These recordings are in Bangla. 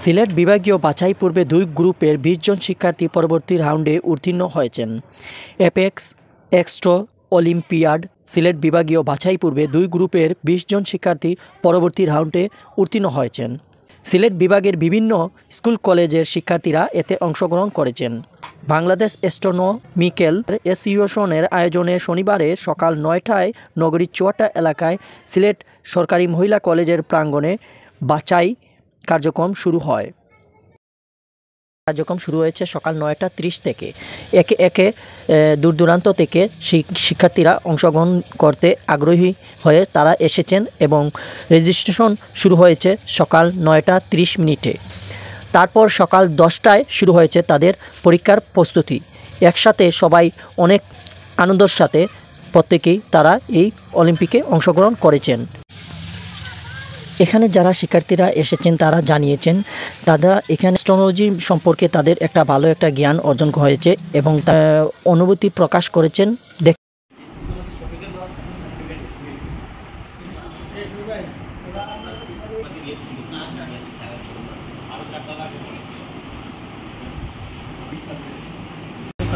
সিলেট বিভাগীয় বাছাই পূর্বে 2 গ্রুপের 20 জন শিক্ষার্থী পরবর্তী রাউন্ডে উত্তীর্ণ হয়েছেন। অ্যাপেক্স এক্সট্রা অলিম্পিয়াড সিলেট বিভাগীয় বাছাই পূর্বে 2 গ্রুপের 20 জন শিক্ষার্থী পরবর্তী রাউন্ডে উত্তীর্ণ হয়েছেন। সিলেট বিভাগের বিভিন্ন স্কুল কলেজের শিক্ষার্থীরা এতে অংশগ্রহণ করেছেন। বাংলাদেশ অ্যাস্ট্রোনমিক্যাল অ্যাসোসিয়েশনের আয়োজনে শনিবারে সকাল 9টায় নগরীর চুয়াটা এলাকায় সিলেট সরকারি মহিলা কলেজের প্রাঙ্গণে বাছাই কার্যক্রম শুরু হয়েছে সকাল 9টা 30 থেকে। একে একে দূর দূরান্ত থেকে শিক্ষার্থীরা অংশগ্রহণ করতে আগ্রহী হয়ে তারা এসেছেন এবং রেজিস্ট্রেশন শুরু হয়েছে সকাল 9টা 30 মিনিটে। তারপর সকাল 10টায় শুরু হয়েছে তাদের পরীক্ষার প্রস্তুতি। একসাথে সবাই অনেক আনন্দের সাথে প্রত্যেকেই তারা এই অলিম্পিকে অংশগ্রহণ করেছেন। এখানে যারা শিক্ষার্থীরা এসেছেন তারা জানিয়েছেন তারা এখানে অ্যাস্ট্রোলজি সম্পর্কে তাদের একটা ভালো একটা জ্ঞান অর্জন হয়েছে এবং অনুভূতি প্রকাশ করেছেন।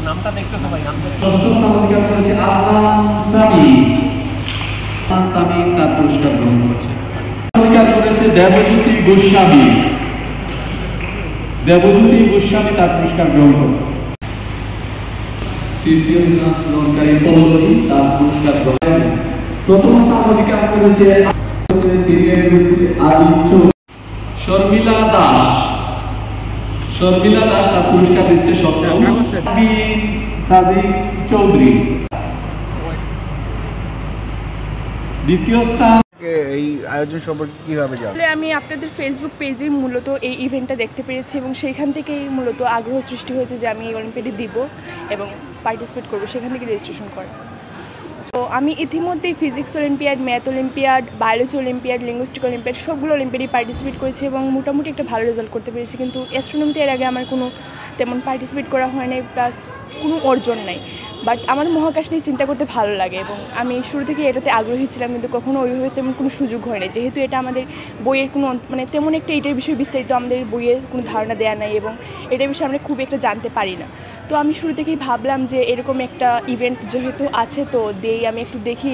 নামটা দেখতে সবাই তার পুরস্কার গ্রহণ করছে। দেবজ্যোতি গোস্বামী তার পুরস্কার গ্রহণ করছে। তৃতীয় স্থান গ্রহণকারী পল্লবী তার পুরস্কার গ্রহণ। প্রথম স্থান অধিকার করেছে শর্মিলা দাস তার পুরস্কার দিচ্ছে সাদিক চৌধুরী। দ্বিতীয় স্থান। এই আয়োজন সম্পর্কে কিভাবে জানেন? আমি আপনাদের ফেসবুক পেজে মূলত এই ইভেন্টটা দেখতে পেরেছি এবং সেইখান থেকেই মূলত আগ্রহ সৃষ্টি হয়েছে যে আমি অলিম্পিয়াডে দিব এবং পার্টিসিপেট করব, সেখান থেকে রেজিস্ট্রেশন করা। তো আমি ইতিমধ্যেই physics olympiad, math olympiad, biology olympiad, linguistic olympiad সবগুলো অলিম্পিয়াডে পার্টিসিপেট করেছি এবং মোটামুটি একটা ভালো রেজাল্ট করতে পেরেছি। কিন্তু অ্যাস্ট্রোনমিতে এর আগে আমার কোনো তেমন পার্টিসিপেট করা হয় নাই, প্লাস কোনো অর্জন নাই। বাট আমার মহাকাশ নিয়ে চিন্তা করতে ভালো লাগে এবং আমি শুরু থেকে এটাতে আগ্রহী ছিলাম, কিন্তু কখনো ওইভাবে তেমন কোনো সুযোগ হয় না, যেহেতু এটা আমাদের বইয়ের কোনো তেমন একটা এটার বিষয়ে বিস্তারিত আমাদের বইয়ে কোনো ধারণা দেওয়া নাই এবং এটার বিষয়ে আমরা খুব একটা জানতে পারি না। তো আমি শুরু থেকেই ভাবলাম যে এরকম একটা ইভেন্ট যেহেতু আছে তো আমি একটু দেখি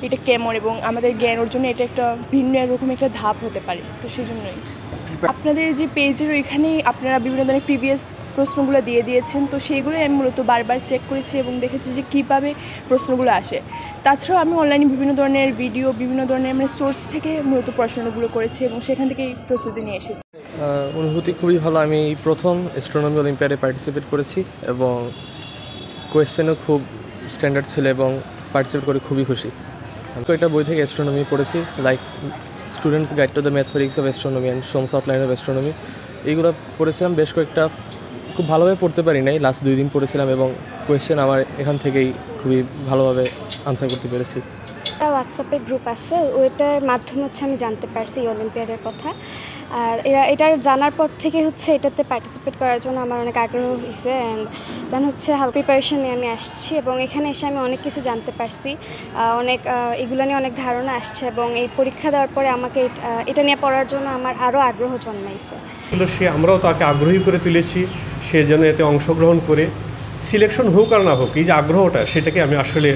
এটা কেমন এবং আমাদের জ্ঞান অর্জনে এটা একটা ভিন্ন এরকম একটা ধাপ হতে পারে। তো সেই জন্যই আপনাদের যে পেজের ওইখানেই আপনারা বিভিন্ন ধরনের প্রিভিয়াস প্রশ্নগুলো দিয়ে দিয়েছেন, তো সেইগুলোই আমি মূলত বারবার চেক করেছি এবং দেখেছি যে কীভাবে প্রশ্নগুলো আসে। তাছাড়াও আমি অনলাইনে বিভিন্ন ধরনের ভিডিও, বিভিন্ন ধরনের সোর্স থেকে মূলত প্রশ্নগুলো করেছি এবং সেখান থেকেই প্রস্তুতি নিয়ে এসেছি। অনুভূতি খুবই ভালো। আমি প্রথম অ্যাস্ট্রোনমি অলিম্পিয়াডে পার্টিসিপেট করেছি এবং কোয়েশ্চেনও খুব স্ট্যান্ডার্ড ছিল এবং পার্টিসিপেট করে খুবই খুশি। আমি কয়েকটা বই থেকে অ্যাস্ট্রোনমি পড়েছি, like students guide to the mathematics of astronomy and সোমস outline of astronomy, এইগুলো পড়েছিলাম। বেশ কয়েকটা খুব ভালোভাবে পড়তে পারি নাই, লাস্ট 2 দিন পড়েছিলাম এবং কোয়েশ্চেন আমার এখান থেকেই খুবই ভালোভাবে আনসার করতে পেরেছি। হোয়াটসঅ্যাপের গ্রুপ আছে, ওইটার মাধ্যমে আমি জানতে পারছি এই অলিম্পিয়াডের কথা। আর এটা জানার পর থেকে এটাতে পার্টিসিপেট করার জন্য আমার অনেক আগ্রহ হয়েছে। অ্যান্ড দেন হালকা প্রিপারেশন নিয়ে আমি আসছি এবং এখানে এসে আমি অনেক কিছু জানতে পারছি, এগুলো নিয়ে অনেক ধারণা আসছে এবং এই পরীক্ষা দেওয়ার পরে আমাকে এটা নিয়ে পড়ার জন্য আমার আরও আগ্রহ জন্মাইছে। আমরাও তাকে আগ্রহী করে তুলেছি, সে যেন এতে অংশগ্রহণ করে সিলেকশন হোক আর না হোক, এই যে আগ্রহটা সেটাকে আমি আসলে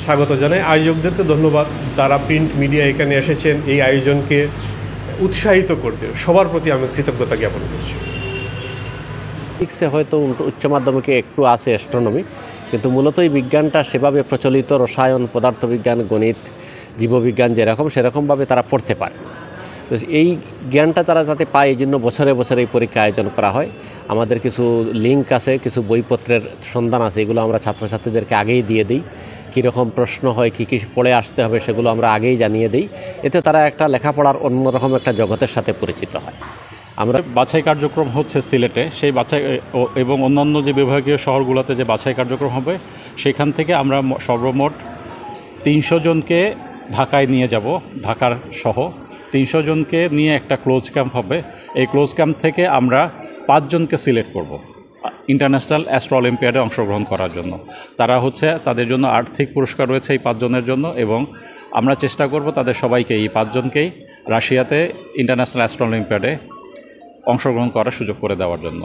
স্বাগত জানাই। আয়োজকদেরকে ধন্যবাদ, যারা প্রিন্ট মিডিয়া এখানে এসেছেন এই আয়োজনকে উৎসাহিত করতে, সবার প্রতি আমি কৃতজ্ঞতা জ্ঞাপন করছি। ফিজিক্সে হয়তো উচ্চ মাধ্যমিকে একটু আছে অ্যাস্ট্রোনমি, কিন্তু মূলত এই বিজ্ঞানটা সেভাবে প্রচলিত রসায়ন, পদার্থবিজ্ঞান, গণিত, জীববিজ্ঞান যেরকম সেরকমভাবে তারা পড়তে পারে। তো এই জ্ঞানটা তারা যাতে পায় এই জন্য বছরে বছরে এই পরীক্ষা আয়োজন করা হয়। আমাদের কিছু লিঙ্ক আছে, কিছু বইপত্রের সন্ধান আছে, এগুলো আমরা ছাত্রছাত্রীদেরকে আগেই দিয়ে দিই। কীরকম প্রশ্ন হয়, কী কী পড়ে আসতে হবে সেগুলো আমরা আগেই জানিয়ে দিই। এতে তারা একটা লেখাপড়ার অন্যরকম একটা জগতের সাথে পরিচিত হয়। আমরা বাছাই কার্যক্রম হচ্ছে সিলেটে, সেই বাছাই এবং অন্যান্য যে বিভাগীয় শহরগুলোতে যে বাছাই কার্যক্রম হবে সেখান থেকে আমরা সর্বমোট 300 জনকে ঢাকায় নিয়ে যাব। ঢাকার সহ 300 জনকে নিয়ে একটা ক্লোজ ক্যাম্প হবে। এই ক্লোজ ক্যাম্প থেকে আমরা 5 জনকে সিলেক্ট করব ইন্টারন্যাশনাল অ্যাস্ট্রো অলিম্পিয়াডে অংশগ্রহণ করার জন্য। তারা তাদের জন্য আর্থিক পুরস্কার রয়েছে এই 5 জনের জন্য এবং আমরা চেষ্টা করব তাদের সবাইকে, এই 5 জনকেই রাশিয়াতে ইন্টারন্যাশনাল অ্যাস্ট্রো অলিম্পিয়াডে অংশগ্রহণ করার সুযোগ করে দেওয়ার জন্য।